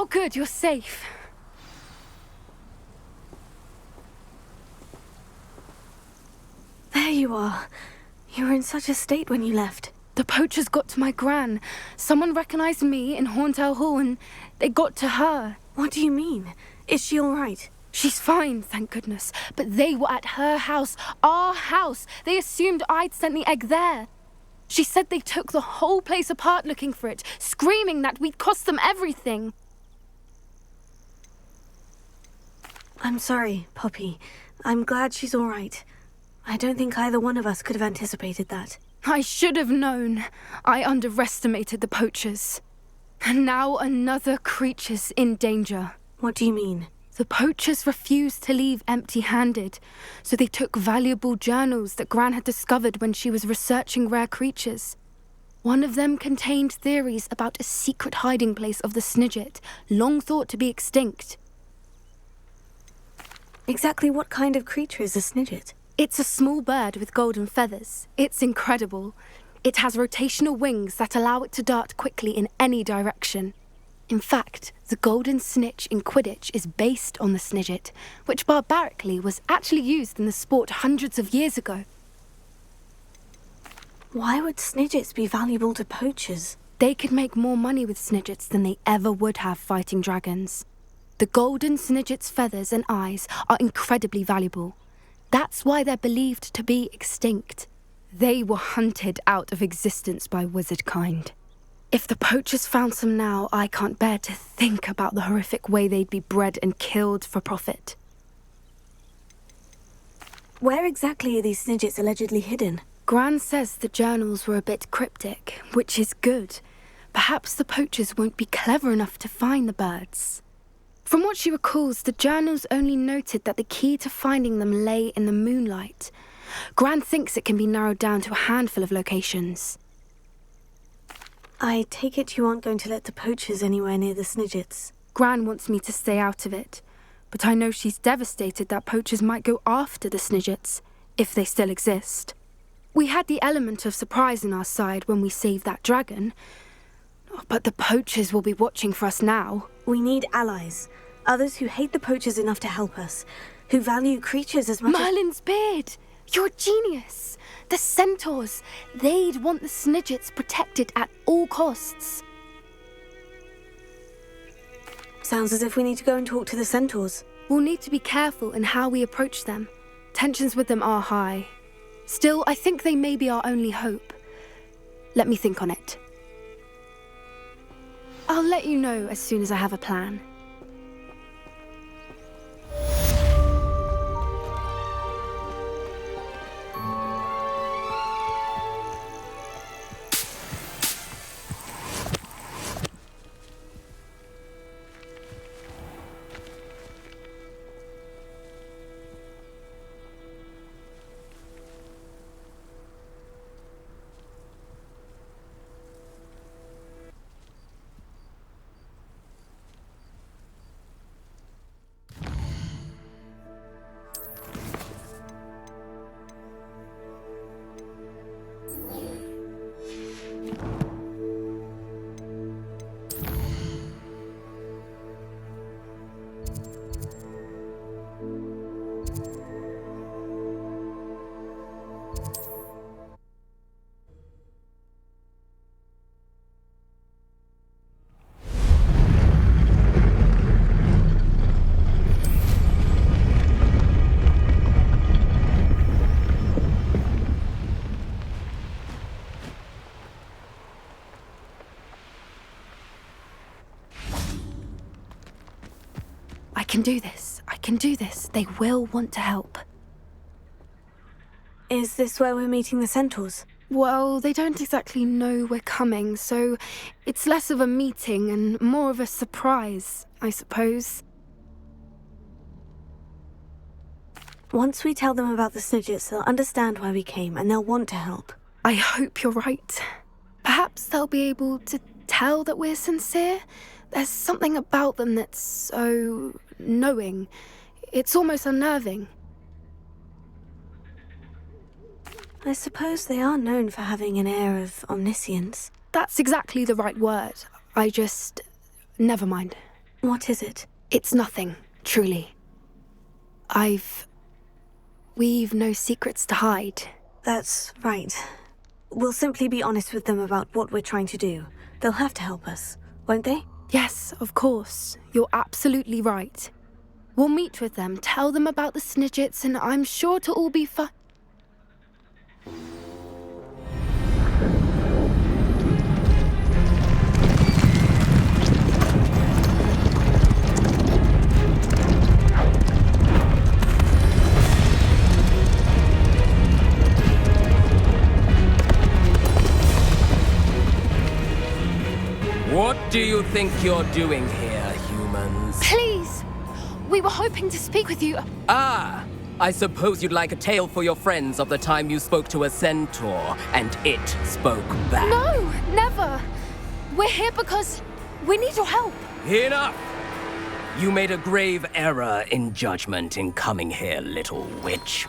good, you're safe. There you are. You were in such a state when you left. The poachers got to my gran. Someone recognized me in Horntail Hall and they got to her. What do you mean? Is she all right? She's fine, thank goodness. But they were at her house, our house. They assumed I'd sent the egg there. She said they took the whole place apart looking for it, screaming that we'd cost them everything. I'm sorry, Poppy. I'm glad she's all right. I don't think either one of us could have anticipated that. I should have known. I underestimated the poachers. And now another creature's in danger. What do you mean? The poachers refused to leave empty-handed, so they took valuable journals that Gran had discovered when she was researching rare creatures. One of them contained theories about a secret hiding place of the Snidget, long thought to be extinct. Exactly what kind of creature is a Snidget? It's a small bird with golden feathers. It's incredible. It has rotational wings that allow it to dart quickly in any direction. In fact, the golden snitch in Quidditch is based on the Snidget, which barbarically was actually used in the sport hundreds of years ago. Why would Snidgets be valuable to poachers? They could make more money with Snidgets than they ever would have fighting dragons. The golden Snidget's feathers and eyes are incredibly valuable. That's why they're believed to be extinct. They were hunted out of existence by wizard kind. If the poachers found some now, I can't bear to think about the horrific way they'd be bred and killed for profit. Where exactly are these Snidgets allegedly hidden? Gran says the journals were a bit cryptic, which is good. Perhaps the poachers won't be clever enough to find the birds. From what she recalls, the journals only noted that the key to finding them lay in the moonlight. Gran thinks it can be narrowed down to a handful of locations. I take it you aren't going to let the poachers anywhere near the Snidgets. Gran wants me to stay out of it, but I know she's devastated that poachers might go after the Snidgets, if they still exist. We had the element of surprise on our side when we saved that dragon, but the poachers will be watching for us now. We need allies, others who hate the poachers enough to help us, who value creatures as much as... Merlin's beard! You're a genius! The Centaurs, they'd want the Snidgets protected at all costs. Sounds as if we need to go and talk to the Centaurs. We'll need to be careful in how we approach them. Tensions with them are high. Still, I think they may be our only hope. Let me think on it. I'll let you know as soon as I have a plan. I can do this. They will want to help. Is this where we're meeting the Centaurs? Well, they don't exactly know we're coming, so it's less of a meeting and more of a surprise, I suppose. Once we tell them about the Snidgets, they'll understand why we came and they'll want to help. I hope you're right. Perhaps they'll be able to tell that we're sincere. There's something about them that's so knowing. It's almost unnerving. I suppose they are known for having an air of omniscience. That's exactly the right word. Never mind. What is it? It's nothing, truly. We've no secrets to hide. That's right. We'll simply be honest with them about what we're trying to do. They'll have to help us, won't they? Yes, of course. You're absolutely right. We'll meet with them, tell them about the Snidgets, and I'm sure to all be fine. What do you think you're doing here, humans? Please! We were hoping to speak with you. Ah! I suppose you'd like a tale for your friends of the time you spoke to a centaur, and it spoke back. No, never! We're here because we need your help. Enough! You made a grave error in judgment in coming here, little witch.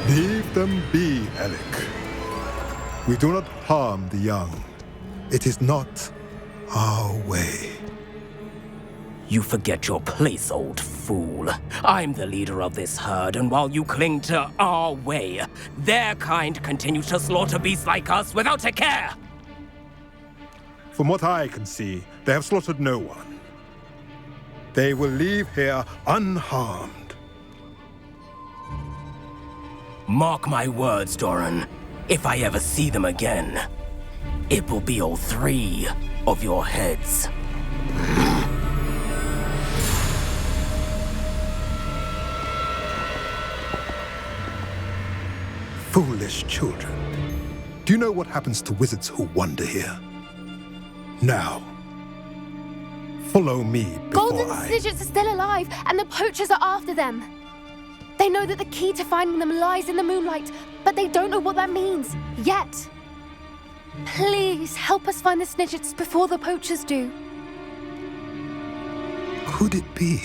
Leave them be, Alec. We do not harm the young. It is not our way. You forget your place, old fool. I'm the leader of this herd, and while you cling to our way, their kind continue to slaughter beasts like us without a care! From what I can see, they have slaughtered no one. They will leave here unharmed. Mark my words, Doran. If I ever see them again, it will be all 3 of your heads. Foolish children. Do you know what happens to wizards who wander here? Now, follow me before Golden Snidgets are still alive, and the poachers are after them. They know that the key to finding them lies in the moonlight, but they don't know what that means, yet. Please, help us find the Snidgets before the poachers do. Could it be?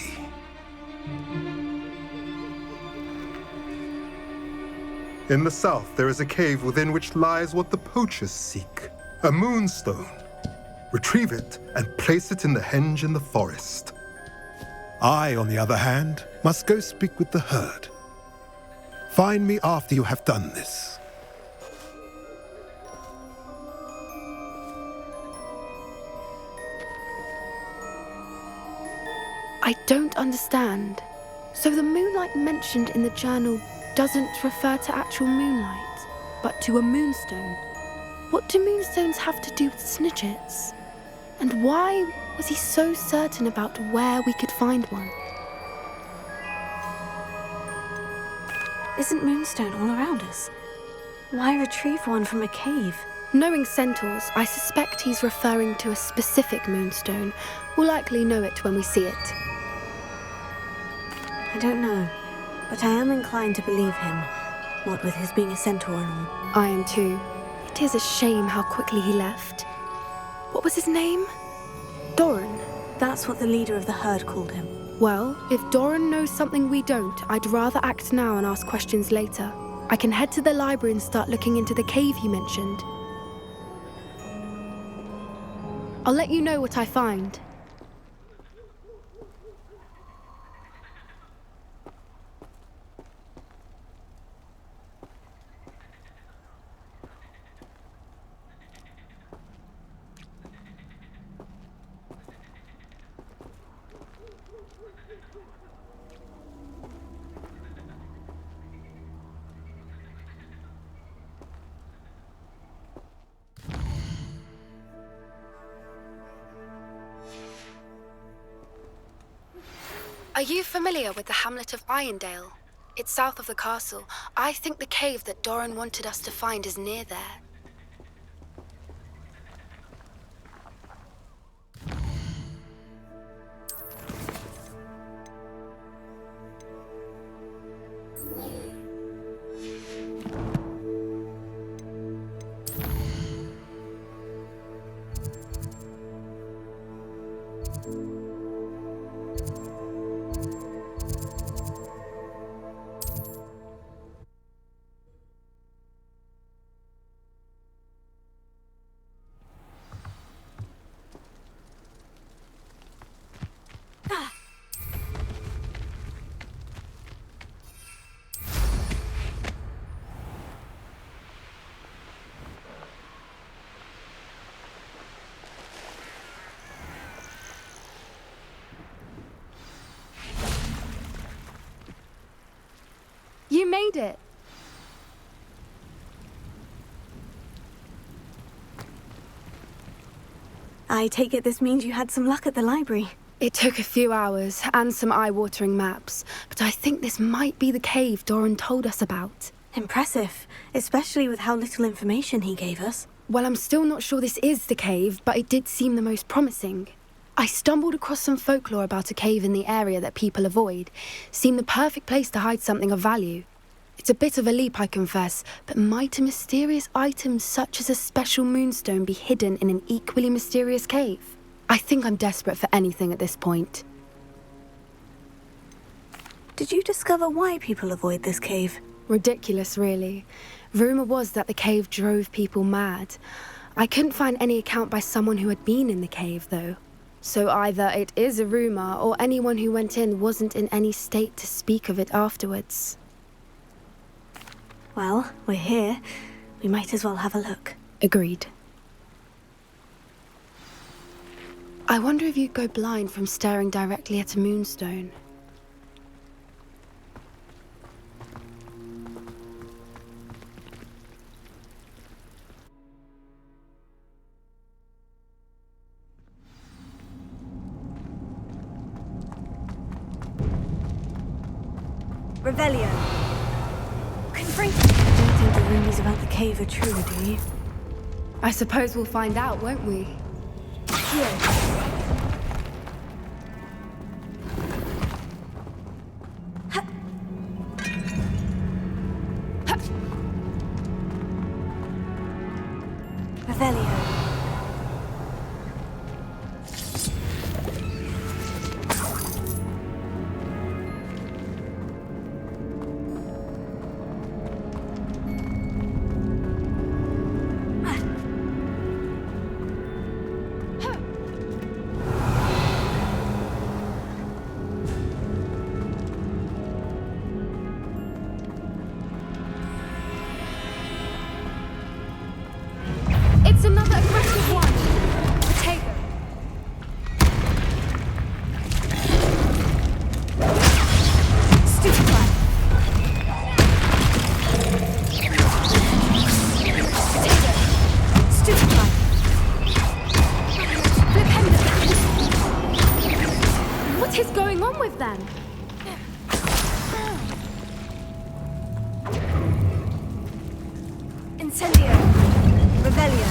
In the south, there is a cave within which lies what the poachers seek. A moonstone. Retrieve it and place it in the henge in the forest. I, on the other hand, must go speak with the herd. Find me after you have done this. I don't understand. So the moonlight mentioned in the journal doesn't refer to actual moonlight, but to a moonstone. What do moonstones have to do with Snidgets? And why was he so certain about where we could find one? Isn't Moonstone all around us? Why retrieve one from a cave? Knowing centaurs, I suspect he's referring to a specific moonstone. We'll likely know it when we see it. I don't know, but I am inclined to believe him, what with his being a centaur and all. I am too. It is a shame how quickly he left. What was his name? Doran. That's what the leader of the herd called him. Well, if Doran knows something we don't, I'd rather act now and ask questions later. I can head to the library and start looking into the cave you mentioned. I'll let you know what I find. Are you familiar with the hamlet of Irondale? It's south of the castle. I think the cave that Doran wanted us to find is near there. made it. I take it this means you had some luck at the library. It took a few hours and some eye-watering maps, but I think this might be the cave Doran told us about. Impressive, especially with how little information he gave us. Well, I'm still not sure this is the cave, but it did seem the most promising. I stumbled across some folklore about a cave in the area that people avoid. Seemed the perfect place to hide something of value. It's a bit of a leap, I confess, but might a mysterious item such as a special moonstone be hidden in an equally mysterious cave? I think I'm desperate for anything at this point. Did you discover why people avoid this cave? Ridiculous, really. Rumour was that the cave drove people mad. I couldn't find any account by someone who had been in the cave, though. So either it is a rumour, or anyone who went in wasn't in any state to speak of it afterwards. Well, we're here. We might as well have a look. Agreed. I wonder if you'd go blind from staring directly at a moonstone. Revelio. Confront. You don't think the rumors about the cave are true, do you? I suppose we'll find out, won't we? Here. Revelio. It's another aggressive one! Potato! Stupefy! Potato! Stupefy! Flipendo! What is going on with them? Incendio. Revelio.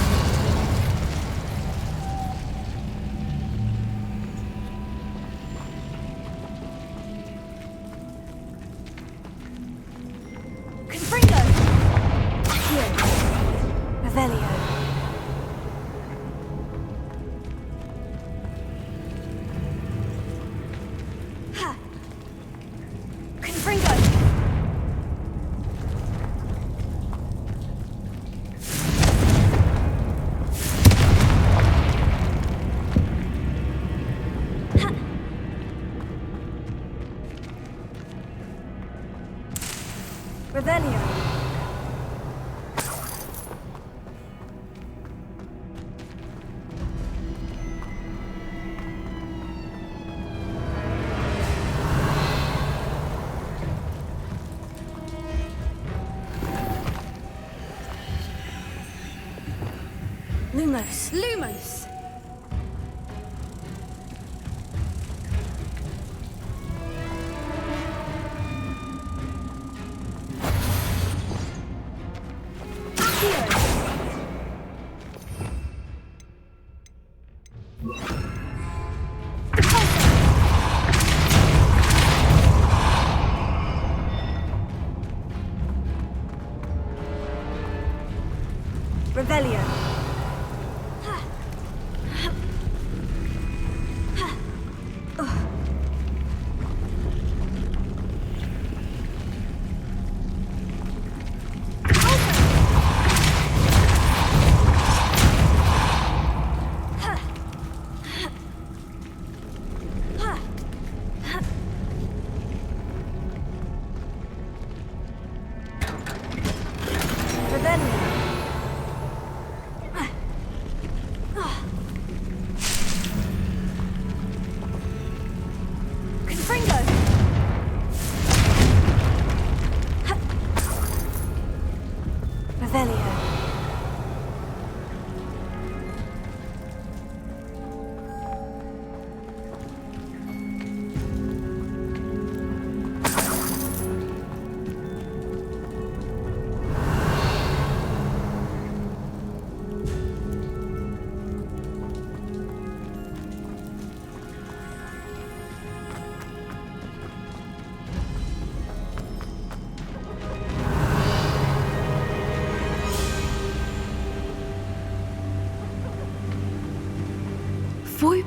Confringo. Here. Revelio. Ha. Confringo. Revelio. Lumos. Lumos! Revelio.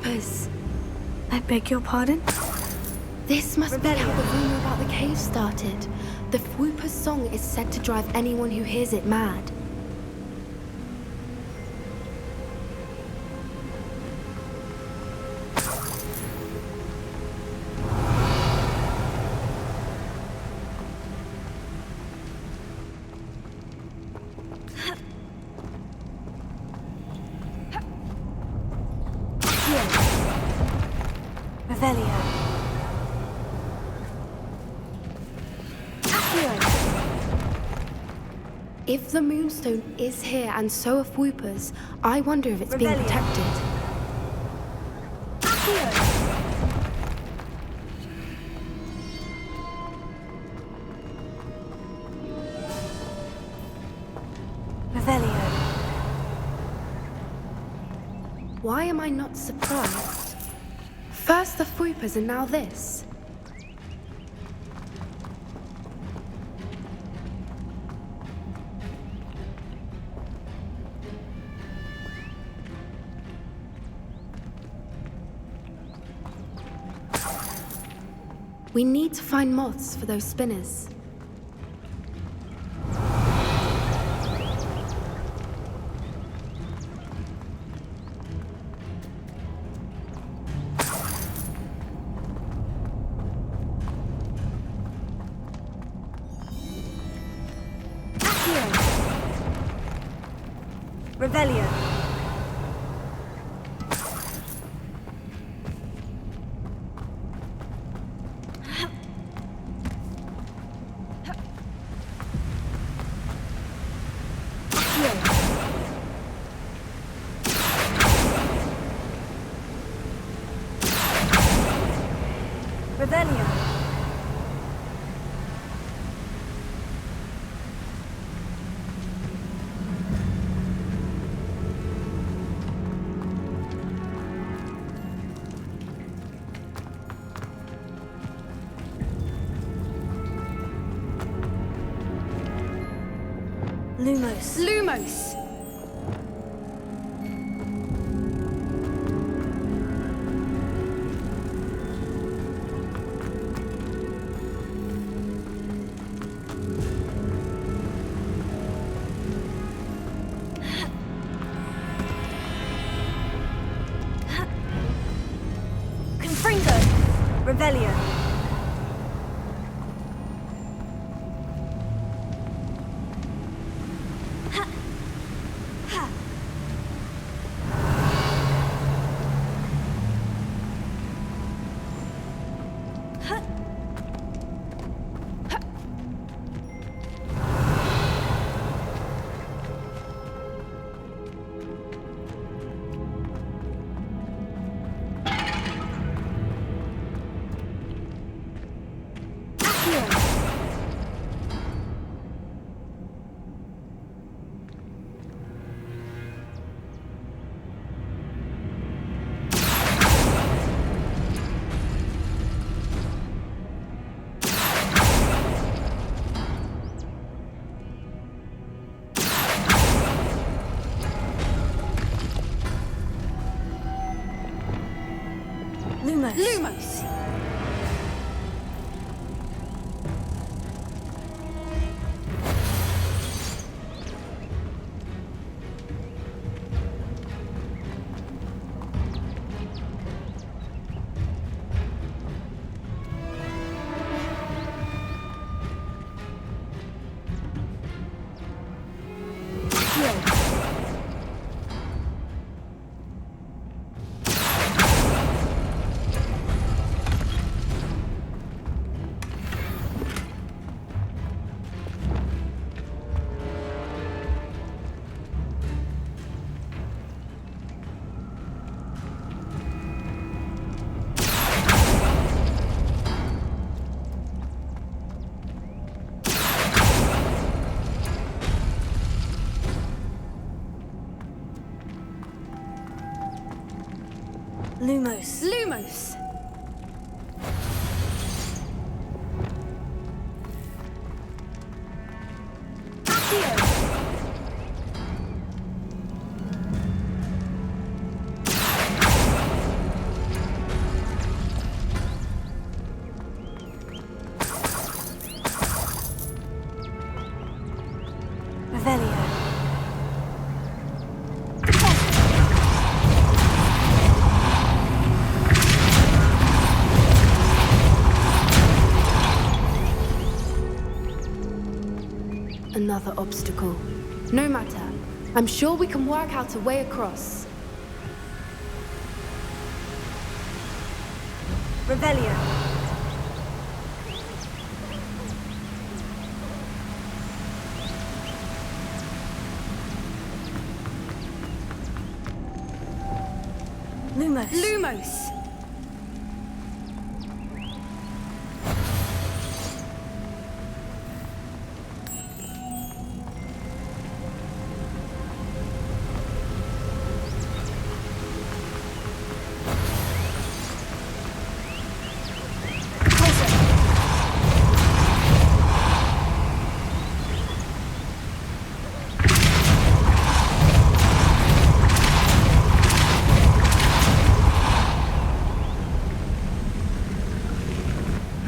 Whoopers! I beg your pardon? This must be how the rumor about the cave started. The Whooper's song is said to drive anyone who hears it mad. Revelio. If the Moonstone is here and so are Whoopers, I wonder if it's being Revelio. protected. Revelio. Why am I not surprised? First the Whoopers and now this. We need to find moths for those spinners. Revelio. Revelio. Lumos. Lumos! Confringo. Revelio. Lumos. Lumos! Lumos. Lumos! Another obstacle. No matter. I'm sure we can work out a way across. Revelio. Lumos. Lumos!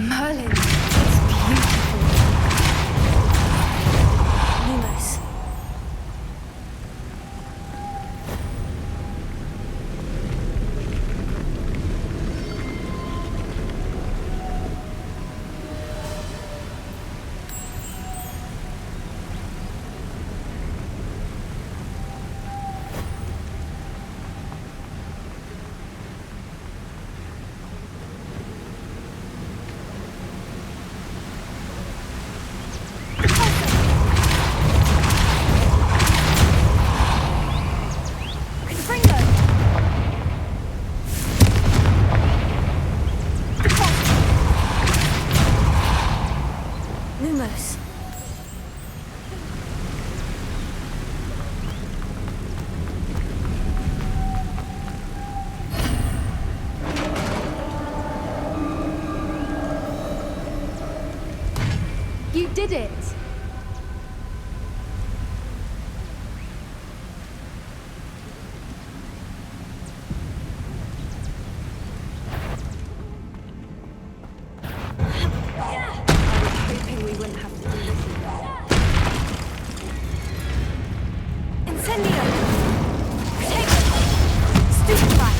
Merlin, it's beautiful. Lumos. Lumos. You did it! Hoping we wouldn't have to do this again. Incendio. Take it. Stupefy.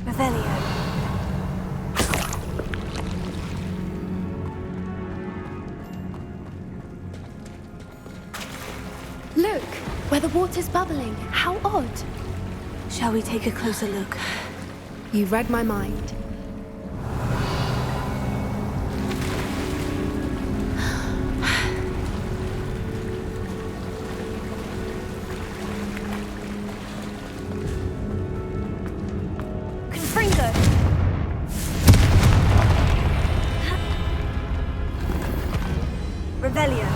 Revelio. Look, where the water's bubbling. How odd. Shall we take a closer look? You read my mind. Confringo. Revelio.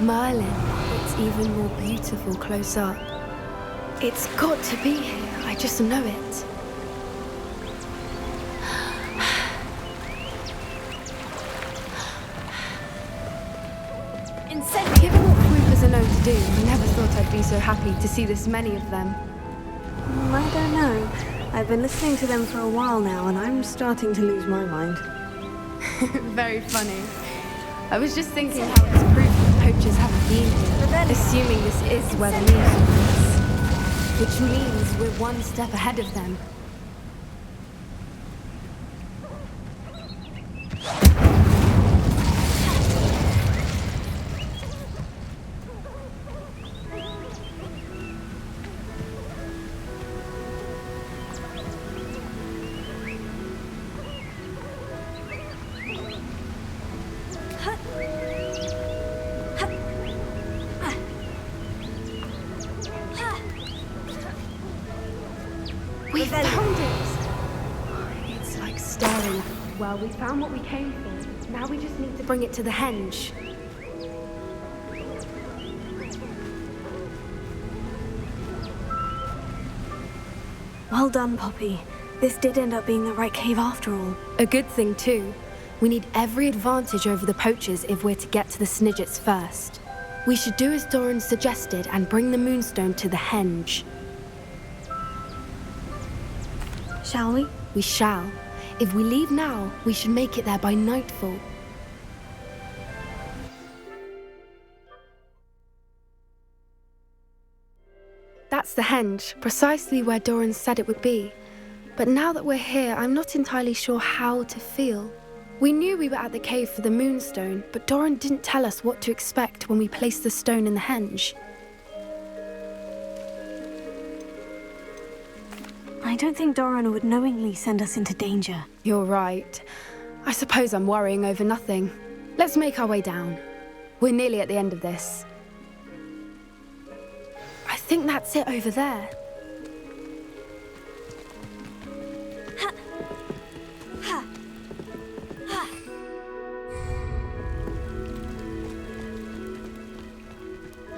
Merlin, it's even more beautiful close up. It's got to be here, I just know it. Given what Swoopers are known to do, I never thought I'd be so happy to see this many of them. I don't know. I've been listening to them for a while now, and I'm starting to lose my mind. Very funny. I was just thinking how it's proof that poachers haven't been here, assuming this is where the news is, which means we're one step ahead of them. We found it! It's like staring. Well, we found what we came for. Now we just need to bring it to the henge. Well done, Poppy. This did end up being the right cave after all. A good thing, too. We need every advantage over the poachers if we're to get to the Snidgets first. We should do as Doran suggested and bring the Moonstone to the henge. Shall we? We shall. If we leave now, we should make it there by nightfall. That's the henge, precisely where Doran said it would be. But now that we're here, I'm not entirely sure how to feel. We knew we were at the cave for the Moonstone, but Doran didn't tell us what to expect when we placed the stone in the henge. I don't think Doran would knowingly send us into danger. You're right. I suppose I'm worrying over nothing. Let's make our way down. We're nearly at the end of this. I think that's it over there.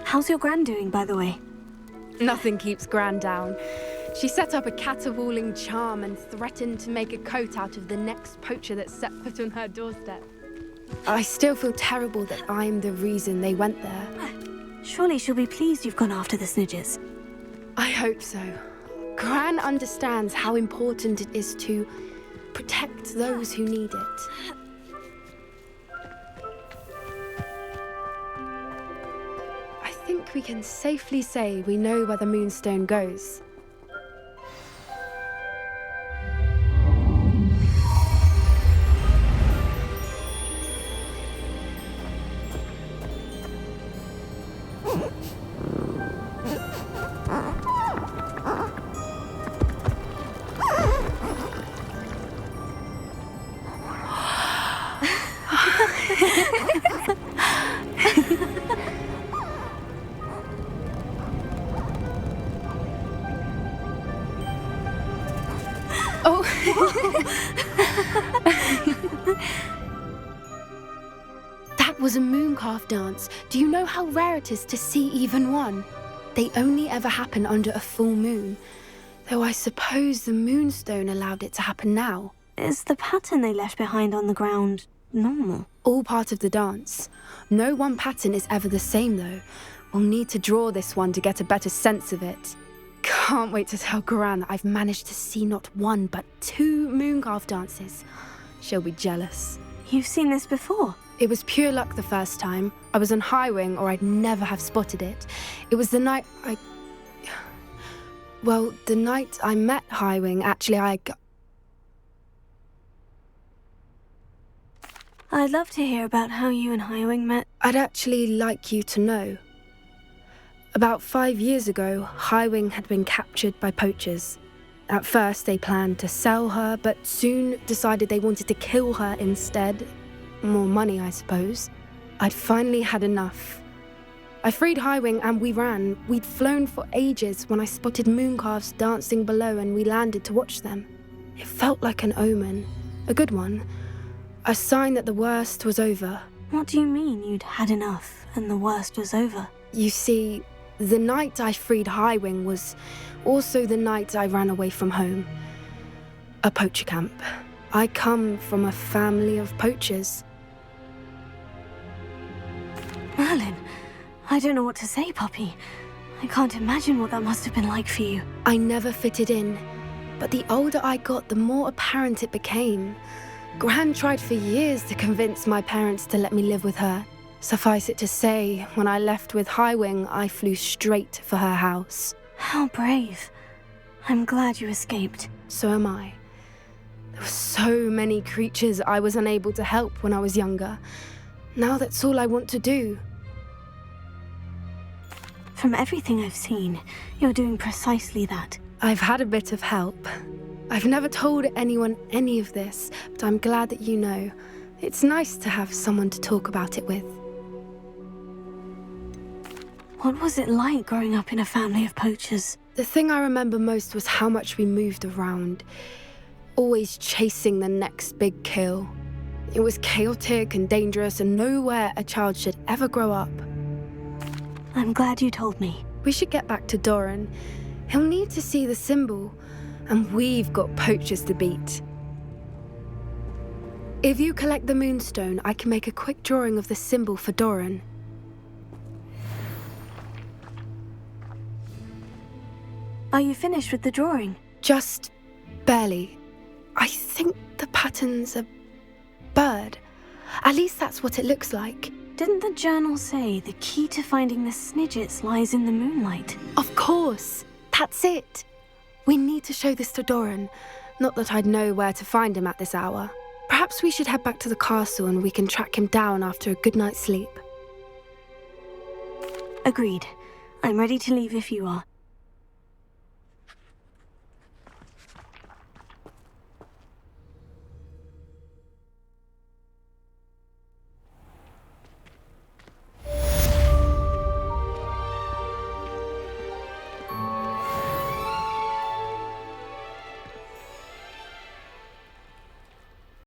How's your Gran doing, by the way? Nothing keeps Gran down. She set up a caterwauling charm and threatened to make a coat out of the next poacher that set foot on her doorstep. I still feel terrible that I'm the reason they went there. Surely she'll be pleased you've gone after the Snidgets. I hope so. Gran understands how important it is to protect those who need it. I think we can safely say we know where the Moonstone goes. That was a mooncalf dance. Do you know how rare it is to see even one? They only ever happen under a full moon. Though I suppose the Moonstone allowed it to happen now. Is the pattern they left behind on the ground normal? All part of the dance. No one pattern is ever the same, though. We'll need to draw this one to get a better sense of it. Can't wait to tell Gran that I've managed to see not one, but 2 mooncalf dances. She'll be jealous. You've seen this before? It was pure luck the first time. I was on Highwing, or I'd never have spotted it. It was the night the night I met Highwing, actually, I'd love to hear about how you and Highwing met. I'd actually like you to know. About 5 years ago, Highwing had been captured by poachers. At first, they planned to sell her, but soon decided they wanted to kill her instead. More money, I suppose. I'd finally had enough. I freed Highwing and we ran. We'd flown for ages when I spotted mooncalves dancing below and we landed to watch them. It felt like an omen. A good one. A sign that the worst was over. What do you mean you'd had enough and the worst was over? You see, the night I freed Highwing was also the night I ran away from home. A poacher camp. I come from a family of poachers. Merlin, I don't know what to say, Poppy. I can't imagine what that must have been like for you. I never fitted in, but the older I got, the more apparent it became. Gran tried for years to convince my parents to let me live with her. Suffice it to say, when I left with Highwing, I flew straight for her house. How brave. I'm glad you escaped. So am I. There were so many creatures I was unable to help when I was younger. Now that's all I want to do. From everything I've seen, you're doing precisely that. I've had a bit of help. I've never told anyone any of this, but I'm glad that you know. It's nice to have someone to talk about it with. What was it like growing up in a family of poachers? The thing I remember most was how much we moved around, always chasing the next big kill. It was chaotic and dangerous and nowhere a child should ever grow up. I'm glad you told me. We should get back to Doran. He'll need to see the symbol, and we've got poachers to beat. If you collect the moonstone, I can make a quick drawing of the symbol for Doran. Are you finished with the drawing? Just barely. I think the pattern's a bird. At least that's what it looks like. Didn't the journal say the key to finding the Snidgets lies in the moonlight? Of course. That's it. We need to show this to Doran. Not that I'd know where to find him at this hour. Perhaps we should head back to the castle and we can track him down after a good night's sleep. Agreed. I'm ready to leave if you are.